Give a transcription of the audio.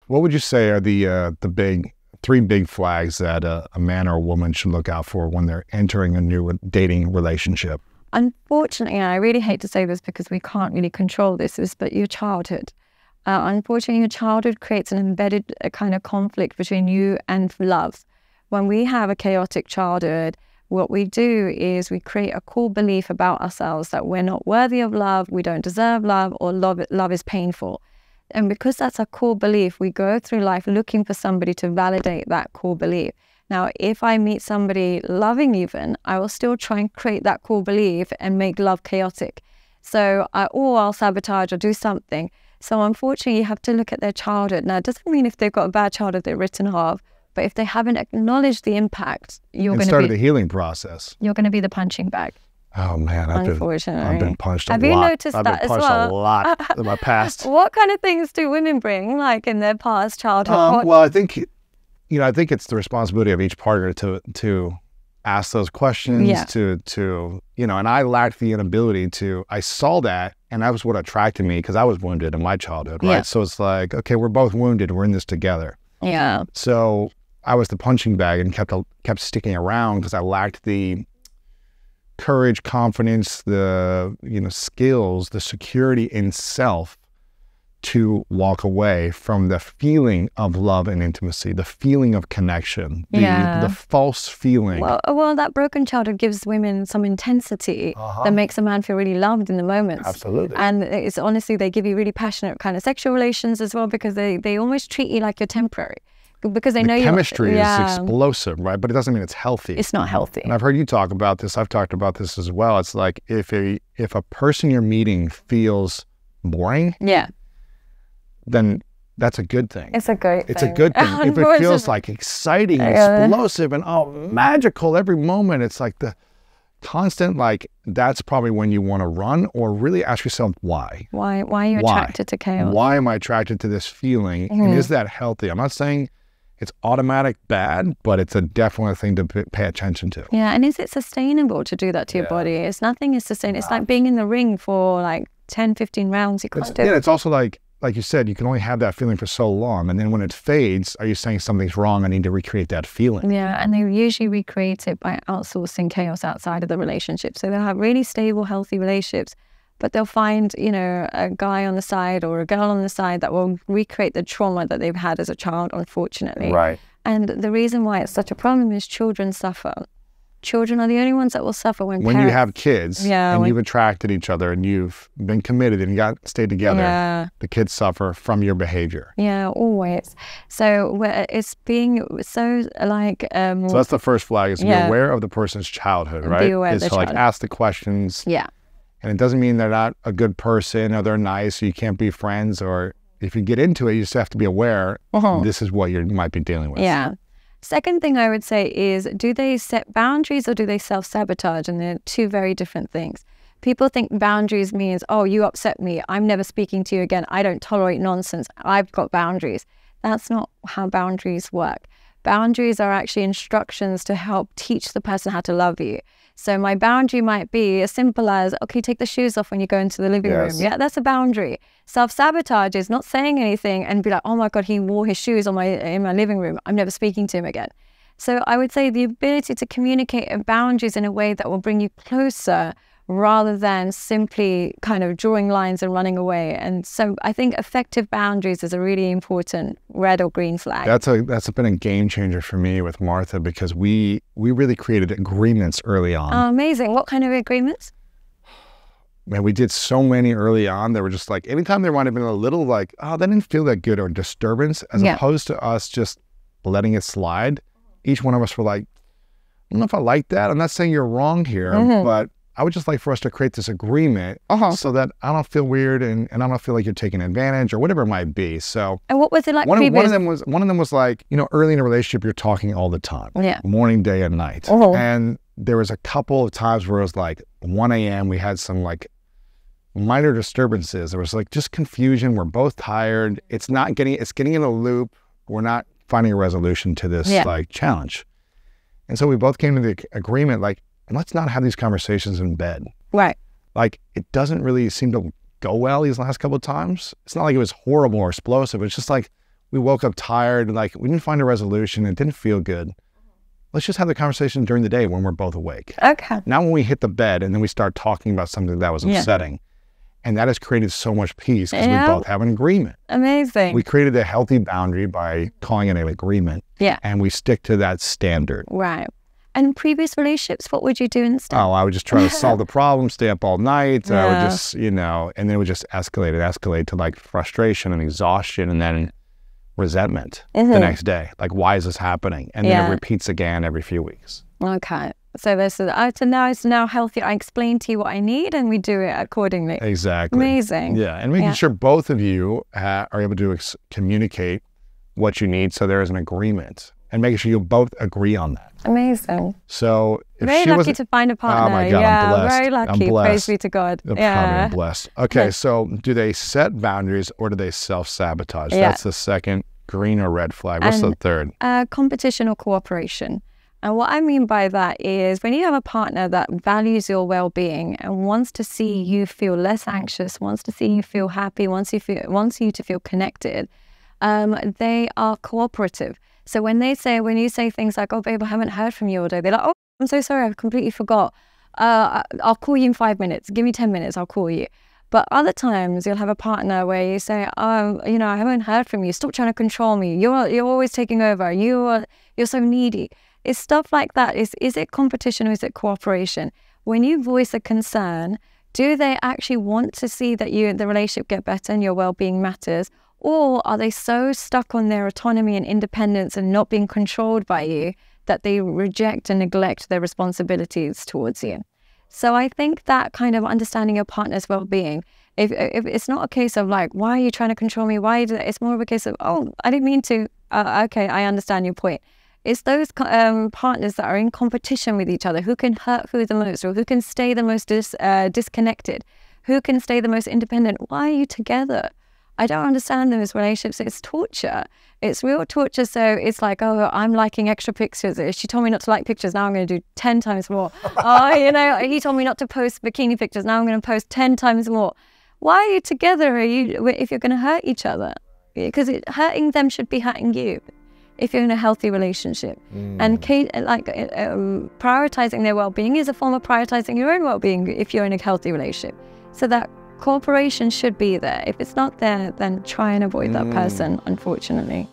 What would you say are the three big flags that a man or a woman should look out for when they're entering a new dating relationship? Unfortunately, and I really hate to say this because we can't really control this, but your childhood. Unfortunately, your childhood creates an embedded kind of conflict between you and love. When we have a chaotic childhood, what we do is we create a core belief about ourselves that we're not worthy of love, we don't deserve love, or love is painful. And because that's a core belief, we go through life looking for somebody to validate that core belief. Now, if I meet somebody loving even, I will still try and create that core belief and make love chaotic. So, or I'll sabotage or do something. So unfortunately, you have to look at their childhood. Now, it doesn't mean if they've got a bad childhood, they're written off. But if they haven't acknowledged the impact, you're going to be... started the healing process. You're going to be the punching bag. Oh man, I've been punched a lot. Have you noticed that as well? I've been punched a lot in my past. What kind of things do women bring, like in their past childhood? Well, I think it's the responsibility of each partner to ask those questions. Yeah. To and I lacked the inability to. I saw that, and that was what attracted me because I was wounded in my childhood, right? Yeah. So it's like, okay, we're both wounded. We're in this together. Yeah. So I was the punching bag and kept sticking around because I lacked the courage, confidence, the skills, the security in self to walk away from the feeling of love and intimacy, the feeling of connection, the false feeling. Well, that broken childhood gives women some intensity that makes a man feel really loved in the moment. Absolutely. And it's honestly, they give you really passionate kind of sexual relations as well because they almost treat you like you're temporary. Because they know the chemistry is explosive, right? But it doesn't mean it's healthy. It's not healthy. And I've heard you talk about this. I've talked about this as well. It's like if a person you're meeting feels boring, then that's a good thing. It's a great thing. It's a good thing. If it feels like exciting, explosive, and magical every moment, it's like the constant, like that's probably when you want to run or really ask yourself why. Why are you attracted to chaos? Why am I attracted to this feeling? And is that healthy? I'm not saying it's automatic bad, but it's a definite thing to pay attention to. Yeah, and is it sustainable to do that to your body? Nothing is sustainable. It's like being in the ring for like 10, 15 rounds. You can't do it. Yeah, it's also like you said, you can only have that feeling for so long. And then when it fades, are you saying something's wrong? I need to recreate that feeling. Yeah, and they usually recreate it by outsourcing chaos outside of the relationship. So they'll have really stable, healthy relationships, but they'll find, a guy on the side or a girl on the side that will recreate the trauma that they've had as a child, unfortunately. Right. And the reason why it's such a problem is children suffer. Children are the only ones that will suffer when parents... you have kids and you've attracted each other and you've been committed and you stayed together, the kids suffer from your behavior. Yeah, always. So it's being so like... so that's the first flag, is to be aware of the person's childhood, right? Be aware of the childhood. Ask the questions. Yeah. And it doesn't mean they're not a good person or they're nice or you can't be friends, or if you get into it, you just have to be aware this is what you might be dealing with. Yeah. Second thing I would say is, do they set boundaries or do they self-sabotage? And they're two very different things. People think boundaries means, oh, you upset me, I'm never speaking to you again, I don't tolerate nonsense, I've got boundaries. That's not how boundaries work. Boundaries are actually instructions to help teach the person how to love you. So my boundary might be as simple as, okay, take the shoes off when you go into the living room. Yeah, that's a boundary. Self-sabotage is not saying anything and be like, oh my God, he wore his shoes in my living room, I'm never speaking to him again. So I would say the ability to communicate boundaries in a way that will bring you closer rather than simply kind of drawing lines and running away. And so I think effective boundaries is a really important red or green flag. That's been a game changer for me with Martha, because we really created agreements early on. Oh, amazing. What kind of agreements? Man, we did so many early on. They were just like, anytime there might have been a little like, oh, that didn't feel that good, or disturbance, as opposed to us just letting it slide. Each one of us were like, I don't know if I like that. I'm not saying you're wrong here, but I would just like for us to create this agreement so that I don't feel weird and I don't feel like you're taking advantage or whatever it might be. So, and what was it like? One of them was like, early in a relationship, you're talking all the time, morning, day, and night. And there was a couple of times where it was like 1 a.m. We had some like minor disturbances. There was like just confusion. We're both tired. It's getting in a loop. We're not finding a resolution to this like challenge. And so we both came to the agreement, like, let's not have these conversations in bed. Right. Like, it doesn't really seem to go well these last couple of times. It's not like it was horrible or explosive. It's just like, we woke up tired, like we didn't find a resolution, it didn't feel good. Let's just have the conversation during the day when we're both awake. Okay. Now when we hit the bed and then we start talking about something that was upsetting, and that has created so much peace because we both have an agreement. Amazing. We created a healthy boundary by calling it an agreement. Yeah. And we stick to that standard. Right. And previous relationships, what would you do instead? Oh, I would just try to solve the problem, stay up all night. I would just, and then it would just escalate to like frustration and exhaustion and then resentment the next day. Like, why is this happening? And then it repeats again every few weeks. Okay. So this is, it's now healthy. I explain to you what I need and we do it accordingly. Exactly. Amazing. Yeah. And making sure both of you are able to communicate what you need so there is an agreement. And making sure you both agree on that. Amazing. So if very she lucky to find a partner. Oh my God, I'm blessed. Very lucky. I'm blessed. Praise be to God. I'm blessed. Okay, so do they set boundaries or do they self-sabotage? That's the second green or red flag. What's the third? Competition or cooperation. And what I mean by that is when you have a partner that values your well-being and wants to see you feel less anxious, wants to see you feel happy, wants you to feel connected, they are cooperative. So when you say things like, oh, babe, I haven't heard from you all day, they're like, oh, I'm so sorry, I completely forgot. I'll call you in 5 minutes. Give me 10 minutes, I'll call you. But other times you'll have a partner where you say, oh, I haven't heard from you. Stop trying to control me. You're always taking over. You're so needy. It's stuff like that. Is it competition or is it cooperation? When you voice a concern, do they actually want to see that the relationship get better and your well-being matters? Or are they so stuck on their autonomy and independence and not being controlled by you that they reject and neglect their responsibilities towards you? So I think that kind of understanding your partner's well-being, if it's not a case of like, why are you trying to control me? It's more of a case of, oh, I didn't mean to. Okay, I understand your point. It's those partners that are in competition with each other who can hurt who the most, or who can stay the most disconnected, who can stay the most independent. Why are you together? I don't understand those relationships. It's torture. It's real torture. So it's like, oh, I'm liking extra pictures. She told me not to like pictures. Now I'm going to do 10 times more. Oh, he told me not to post bikini pictures. Now I'm going to post 10 times more. Why are you together if you're going to hurt each other? Because hurting them should be hurting you if you're in a healthy relationship. And prioritizing their well-being is a form of prioritizing your own well-being if you're in a healthy relationship. So that cooperation should be there. If it's not there, then try and avoid that person, unfortunately.